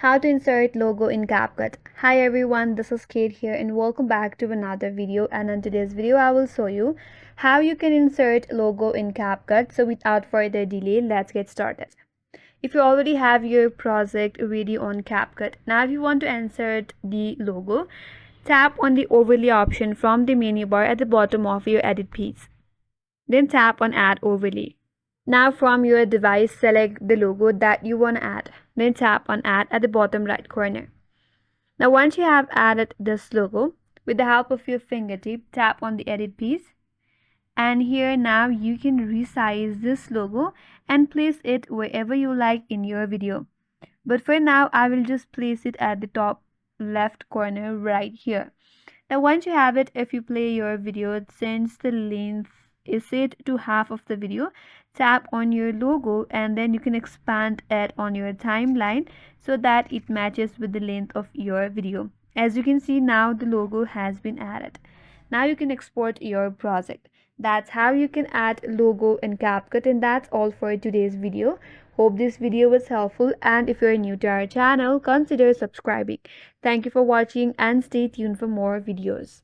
How to insert logo in CapCut. Hi everyone, this is Kate here and welcome back to another video, and in today's video I will show you how you can insert logo in CapCut. So without further delay, let's get started. If you already have your project ready on CapCut, now if you want to insert the logo, tap on the overlay option from the menu bar at the bottom of your edit piece. Then tap on add overlay. Now from your device, select the logo that you want to add. Then tap on add at the bottom right corner. Now once you have added this logo, with the help of your fingertip, tap on the edit piece. And here now you can resize this logo and place it wherever you like in your video. But for now, I will just place it at the top left corner right here. Now once you have it, if you play your video, since the length is set to half of the video, tap on your logo and then you can expand it on your timeline so that it matches with the length of your video. As you can see, now the logo has been added. Now you can export your project. That's how you can add logo in CapCut, and that's all for today's video. Hope this video was helpful, and if you're new to our channel, consider subscribing. Thank you for watching and stay tuned for more videos.